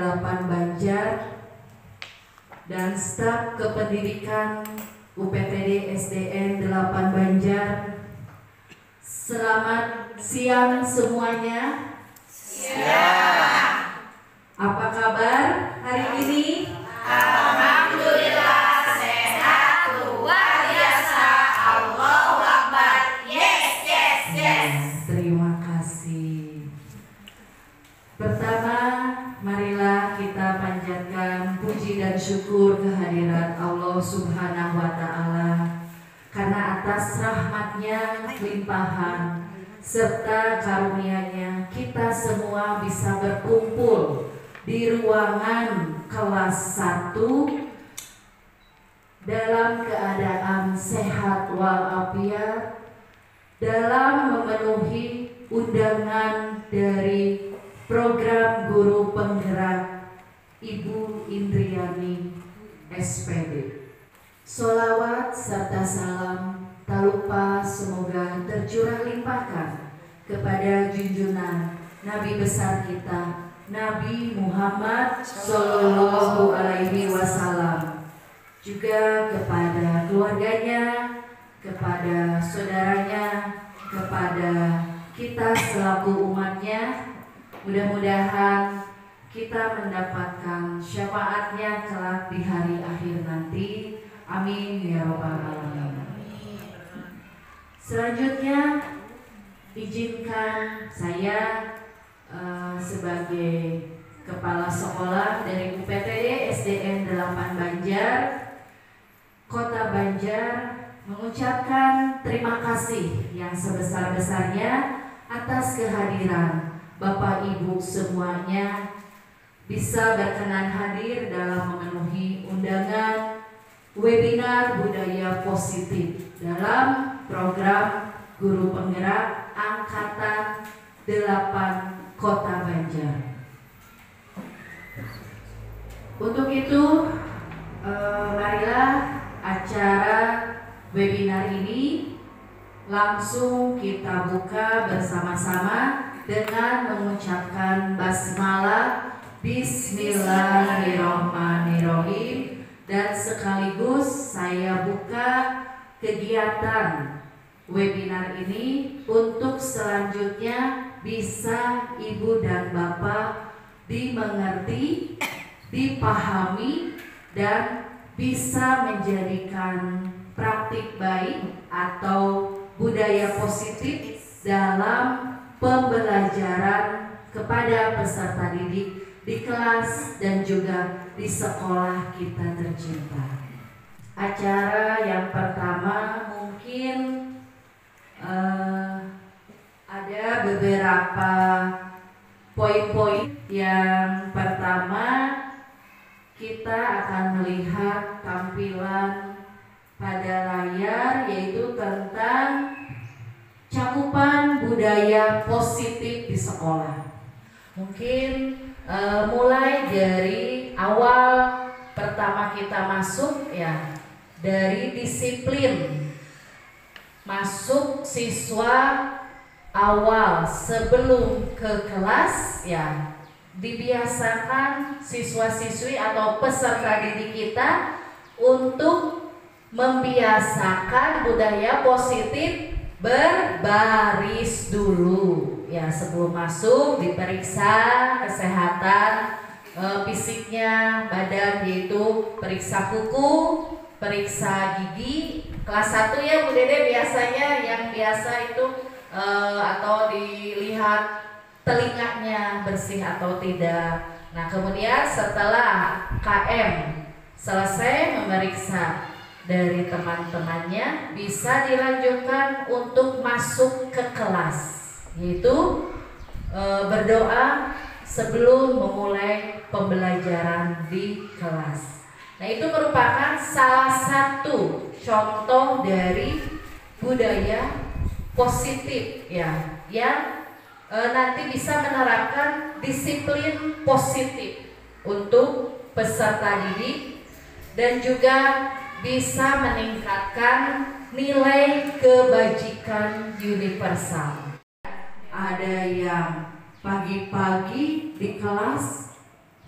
8 Banjar dan staf kependidikan UPTD SDN 8 Banjar. Selamat siang semuanya. Siang. Apa kabar hari ini? Alhamdulillah sehat, luar biasa. Allahu Akbar. Yes, yes, yes. Terima kasih. Pertama, marilah kita panjatkan puji dan syukur kehadirat Allah Subhanahu wa Ta'ala, karena atas rahmatnya, limpahan serta karunia-Nya kita semua bisa berkumpul di ruangan kelas 1 dalam keadaan sehat walafiat, dalam memenuhi undangan dari program guru penggerak Ibu Indriani SPD. Sholawat serta salam tak lupa semoga tercurah limpahkan kepada junjungan Nabi besar kita, Nabi Muhammad Sallallahu Alaihi Wasallam, juga kepada keluarganya, kepada saudaranya, kepada kita selaku umatnya. Mudah-mudahan kita mendapatkan syafaatnya kelak di hari akhir nanti. Amin ya rabbal alamin. Selanjutnya izinkan saya sebagai kepala sekolah dari UPTD SDN 8 Banjar, Kota Banjar, mengucapkan terima kasih yang sebesar-besarnya atas kehadiran Bapak Ibu semuanya bisa berkenan hadir dalam memenuhi undangan webinar budaya positif dalam program Guru Penggerak Angkatan 8 Kota Banjar. Untuk itu, marilah acara webinar ini langsung kita buka bersama-sama dengan mengucapkan basmalah Bismillahirrahmanirrahim, dan sekaligus saya buka kegiatan webinar ini untuk selanjutnya bisa Ibu dan Bapak dimengerti, dipahami, dan bisa menjadikan praktik baik atau budaya positif dalam pembelajaran kepada peserta didik di kelas dan juga di sekolah kita tercinta. Acara yang pertama mungkin ada beberapa poin-poin. Yang pertama, kita akan melihat tampilan pada layar, yaitu tentang cakupan budaya positif di sekolah. Mungkin mulai dari awal pertama kita masuk ya, dari disiplin masuk siswa awal sebelum ke kelas ya, dibiasakan siswa-siswi atau peserta didik kita untuk membiasakan budaya positif berbaris dulu ya, sebelum masuk diperiksa kesehatan fisiknya badan, yaitu periksa kuku, periksa gigi. Kelas 1 ya Bu Dede biasanya yang biasa itu atau dilihat telinganya bersih atau tidak. Nah kemudian setelah KM selesai memeriksa dari teman-temannya, bisa dilanjutkan untuk masuk ke kelas, yaitu berdoa sebelum memulai pembelajaran di kelas. Nah itu merupakan salah satu contoh dari budaya positif ya, yang nanti bisa menerapkan disiplin positif untuk peserta didik dan juga bisa meningkatkan nilai kebajikan universal. Ada yang pagi-pagi di kelas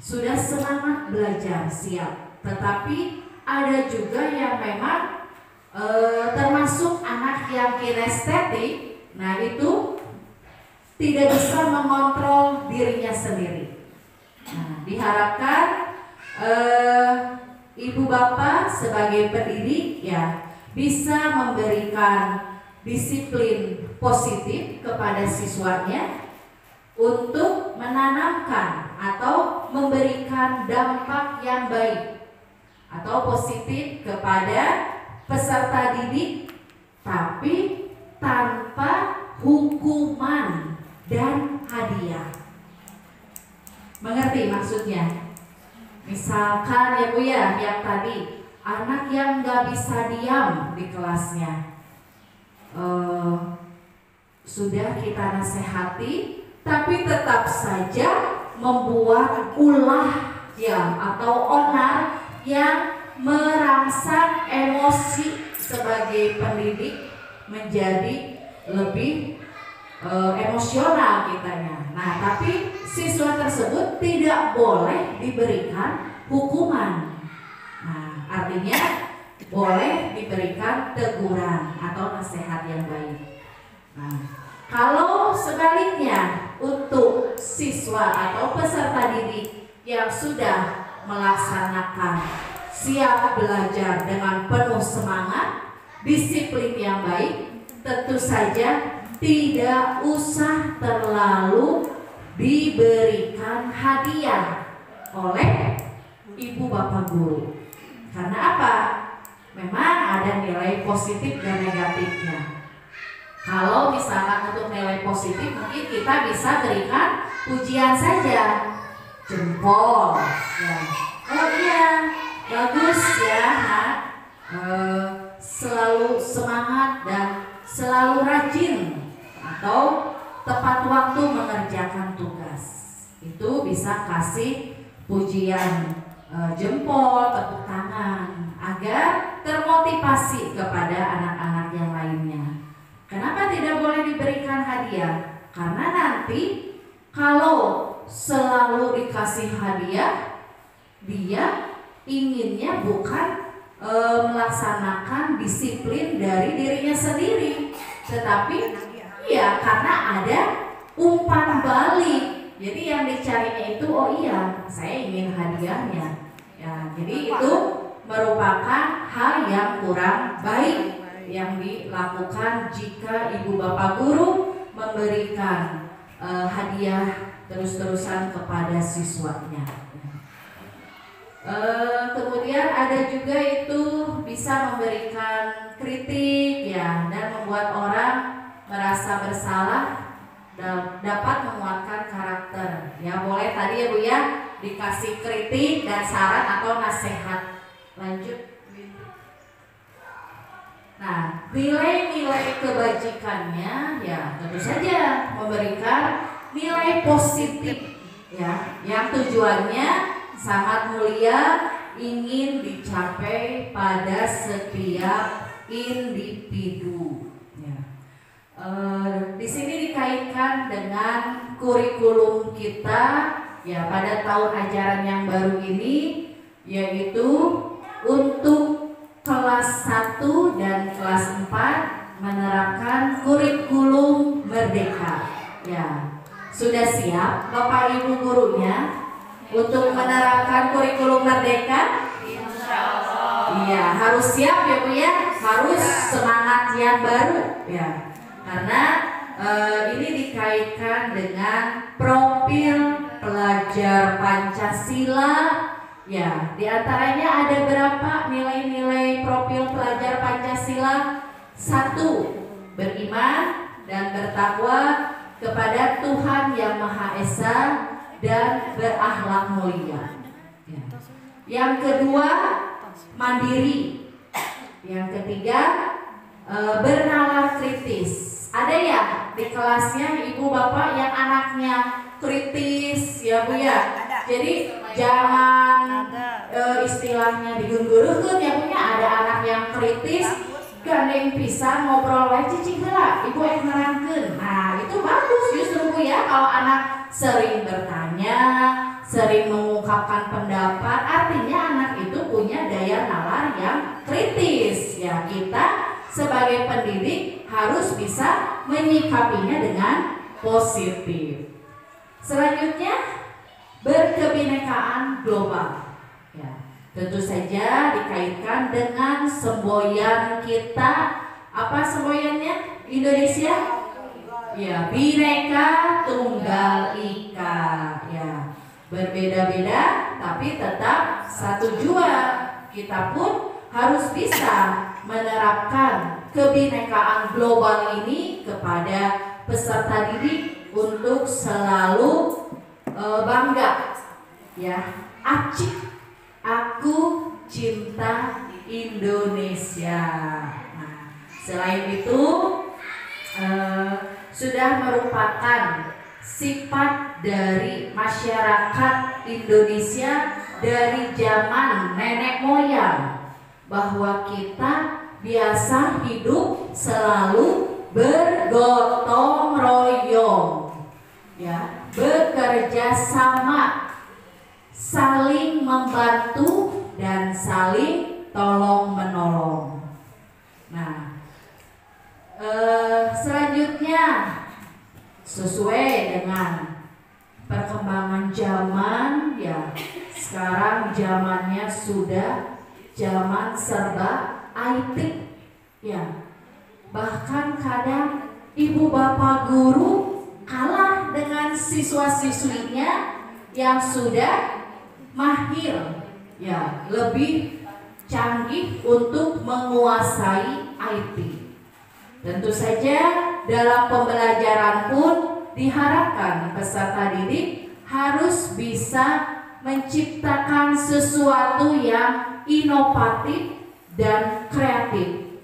sudah semangat belajar, siap. Tetapi ada juga yang memang termasuk anak yang kinestetik. Nah, itu tidak bisa mengontrol dirinya sendiri. Nah, diharapkan ibu bapak sebagai pendidik ya bisa memberikan disiplin positif kepada siswanya untuk menanamkan atau memberikan dampak yang baik atau positif kepada peserta didik, tapi tanpa hukuman dan hadiah. Mengerti maksudnya? Misalkan ya Bu ya, yang tadi anak yang nggak bisa diam di kelasnya, sudah kita nasihati, tapi tetap saja membuat ulah ya atau onar yang merangsang emosi sebagai pendidik menjadi lebih emosional kitanya. Nah, tapi siswa tersebut tidak boleh diberikan hukuman. Nah, artinya boleh diberikan teguran atau nasihat yang baik. Nah, kalau sebaliknya untuk siswa atau peserta didik yang sudah melaksanakan siap belajar dengan penuh semangat, disiplin yang baik, tentu saja tidak usah terlalu diberikan hadiah oleh ibu bapak guru. Karena apa? Memang ada nilai positif dan negatifnya. Kalau misalkan untuk nilai positif mungkin kita bisa berikan pujian saja, jempol ya. Oh iya, bagus ya Nak, selalu semangat dan selalu rajin atau tepat waktu mengerjakan tugas. Itu bisa kasih pujian jempol, tepuk tangan agar termotivasi kepada anak-anak yang lainnya. Kenapa tidak boleh diberikan hadiah? Karena nanti kalau selalu dikasih hadiah, dia inginnya bukan melaksanakan disiplin dari dirinya sendiri, tetapi ya karena ada umpan balik. Jadi yang dicarinya itu, oh iya, saya ingin hadiahnya. Ya, jadi itu merupakan hal yang kurang baik yang dilakukan jika ibu bapak guru memberikan hadiah terus-terusan kepada siswanya. Kemudian ada juga itu bisa memberikan kritik ya dan membuat orang merasa bersalah dan dapat menguatkan karakter. Ya boleh tadi ya Bu ya dikasih kritik dan saran atau nasihat. Lanjut. Nah, nilai-nilai kebajikannya ya tentu saja memberikan nilai positif ya yang tujuannya sangat mulia, ingin dicapai pada setiap individu. Ya. Di sini dikaitkan dengan kurikulum kita ya pada tahun ajaran yang baru ini, yaitu untuk kelas 1 dan kelas 4 menerapkan kurikulum merdeka. Ya, sudah siap Bapak Ibu gurunya untuk menerapkan kurikulum merdeka? Insyaallah. Iya, harus siap ya Bu ya, harus semangat yang baru ya. Karena ini dikaitkan dengan profil pelajar Pancasila. Ya, diantaranya ada berapa nilai-nilai profil pelajar Pancasila? 1. Beriman dan bertakwa kepada Tuhan Yang Maha Esa dan berakhlak mulia. Ya. Yang kedua, mandiri. Yang ketiga, bernalar kritis. Ada ya di kelasnya ibu bapak yang anaknya kritis ya Bu ya. Jadi jangan istilahnya digengguruhkeun ya punya ada anak yang kritis gandeng pisan ngobrol wae cicing heula ibu ek nerangkeun. Nah, itu bagus justru Bu ya kalau anak sering bertanya, sering mengungkapkan pendapat, artinya anak itu punya daya nalar yang kritis. Ya, kita sebagai pendidik harus bisa menyikapinya dengan positif. Selanjutnya, berkebinekaan global. Ya, tentu saja dikaitkan dengan semboyan kita. Apa semboyannya Indonesia? Ya, Bhinneka Tunggal Ika. Ya, berbeda-beda tapi tetap satu jua. Kita pun harus bisa menerapkan kebinekaan global ini kepada peserta didik untuk selalu bangga. Ya, acik, aku cinta Indonesia. Nah, selain itu sudah merupakan sifat dari masyarakat Indonesia dari zaman nenek moyang, bahwa kita biasa hidup selalu bergotong royong, ya, bekerja sama, saling membantu dan saling tolong menolong. Nah, selanjutnya sesuai dengan perkembangan zaman, ya, sekarang zamannya sudah zaman serba IT, ya. Bahkan kadang ibu bapak guru kalah dengan siswa-siswinya yang sudah mahir, ya, lebih canggih untuk menguasai IT. Tentu saja dalam pembelajaran pun diharapkan peserta didik harus bisa menciptakan sesuatu yang inovatif dan kreatif.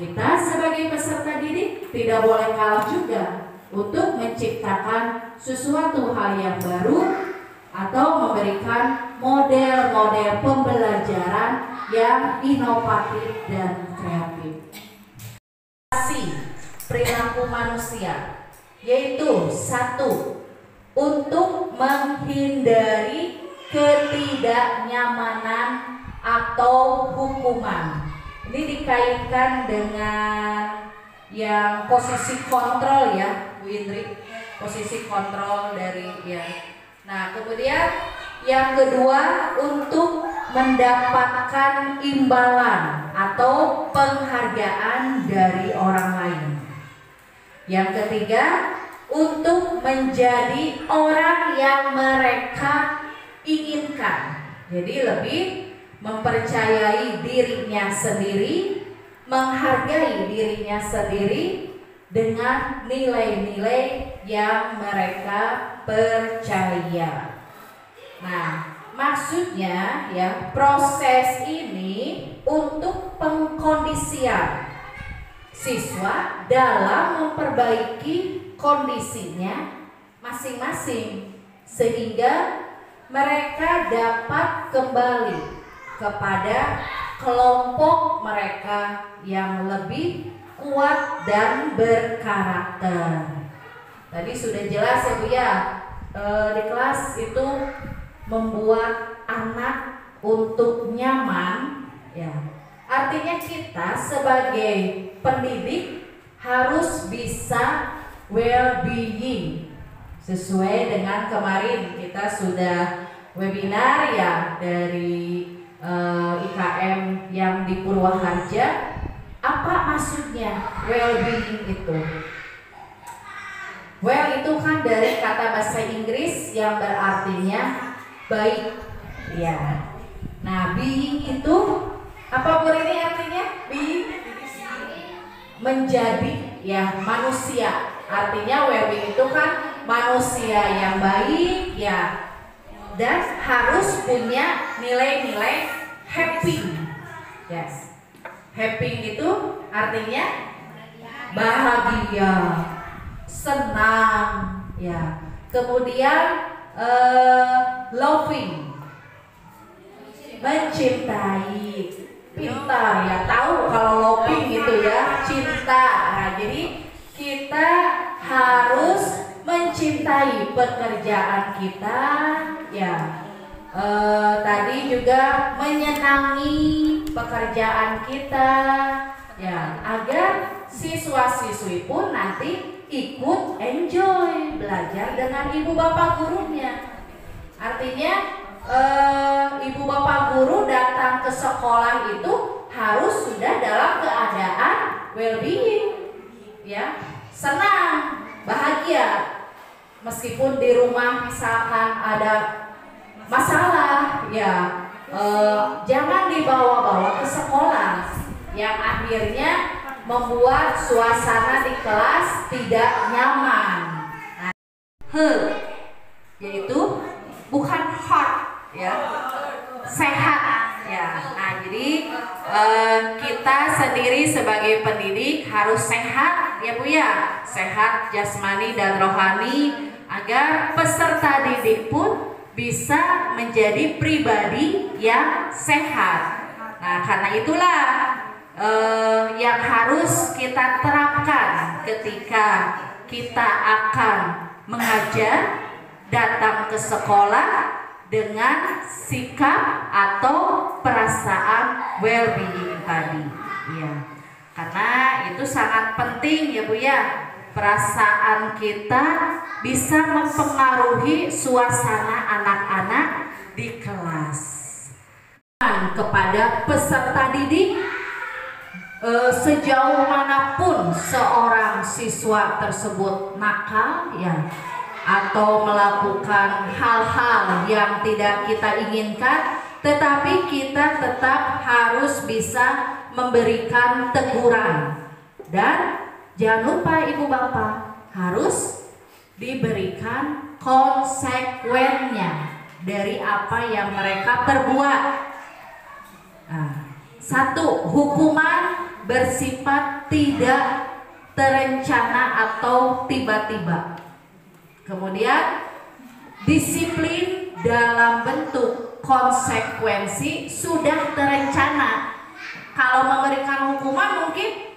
Kita sebagai peserta didik tidak boleh kalah juga untuk menciptakan sesuatu hal yang baru atau memberikan model-model pembelajaran yang inovatif dan kreatif. Perilaku manusia, yaitu satu, untuk menghindari ketidaknyamanan atau hukuman. Ini dikaitkan dengan yang posisi kontrol, ya, Bu Indri, posisi kontrol dari, ya. Nah, kemudian yang kedua, untuk mendapatkan imbalan atau penghargaan dari orang lain. Yang ketiga, untuk menjadi orang yang mereka inginkan. Jadi lebih mempercayai dirinya sendiri, menghargai dirinya sendiri dengan nilai-nilai yang mereka percaya. Nah, maksudnya, ya, proses ini untuk pengkondisian siswa dalam memperbaiki kondisinya masing-masing sehingga mereka dapat kembali kepada kelompok mereka yang lebih kuat dan berkarakter. Tadi sudah jelas, ya, Bu, ya, di kelas itu membuat anak untuk nyaman, ya. Artinya kita sebagai pendidik harus bisa well-being. Sesuai dengan kemarin kita sudah webinar, ya, dari IKM yang di Purwaharja. Apa maksudnya well-being itu? Well itu kan dari kata bahasa Inggris yang berartinya baik, ya. Nah, being itu apa, Bu, ini artinya? Being menjadi, ya, manusia. Artinya well-being itu kan manusia yang baik, ya, dan harus punya nilai-nilai happy. Yes. Happy itu artinya bahagia, senang, ya. Kemudian loving, mencintai, pintar, ya, tahu kalau loving itu, ya, cinta. Nah, jadi kita harus mencintai pekerjaan kita, ya. Tadi juga menyenangi pekerjaan kita, ya, agar siswa-siswi pun nanti ikut enjoy belajar dengan ibu bapak gurunya. Artinya ibu bapak guru datang ke sekolah itu harus sudah dalam keadaan well-being, ya, senang, bahagia. Meskipun di rumah misalkan ada masalah, ya, jangan dibawa-bawa ke sekolah yang akhirnya membuat suasana di kelas tidak nyaman. Nah, yaitu bukan heart, ya, sehat, ya. Nah, jadi kita sendiri sebagai pendidik harus sehat, ya Bu ya, sehat jasmani dan rohani agar peserta didik pun bisa menjadi pribadi yang sehat. Nah, karena itulah yang harus kita terapkan ketika kita akan mengajar, datang ke sekolah dengan sikap atau perasaan well-being tadi, ya. Karena itu sangat penting, ya Bu ya. Perasaan kita bisa mempengaruhi suasana anak-anak di kelas. Kepada peserta didik, sejauh manapun seorang siswa tersebut nakal, ya, atau melakukan hal-hal yang tidak kita inginkan, tetapi kita tetap harus bisa memberikan teguran. Dan jangan lupa ibu bapak, harus diberikan konsekuensinya dari apa yang mereka perbuat. Nah, satu, hukuman bersifat tidak terencana atau tiba-tiba. Kemudian disiplin dalam bentuk konsekuensi sudah terencana. Kalau memberikan hukuman mungkin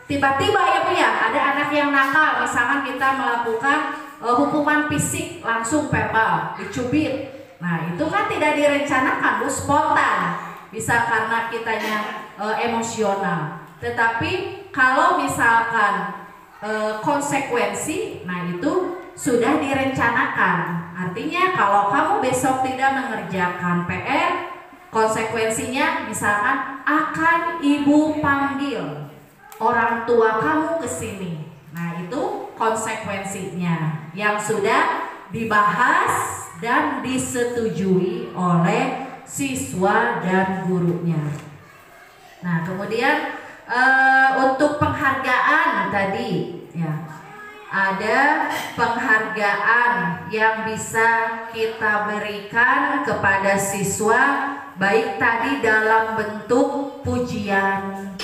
tiba-tiba, ya Bu ya, ada anak yang nakal, misalkan kita melakukan hukuman fisik, langsung verbal, dicubit. Nah, itu kan tidak direncanakan, Bu, spontan. Bisa karena kitanya emosional. Tetapi kalau misalkan konsekuensi, nah itu sudah direncanakan. Artinya kalau kamu besok tidak mengerjakan PR, konsekuensinya misalkan akan ibu panggil orang tua kamu ke sini. Nah, itu konsekuensinya yang sudah dibahas dan disetujui oleh siswa dan gurunya. Nah, kemudian untuk penghargaan tadi, ya, ada penghargaan yang bisa kita berikan kepada siswa, baik tadi dalam bentuk pujian,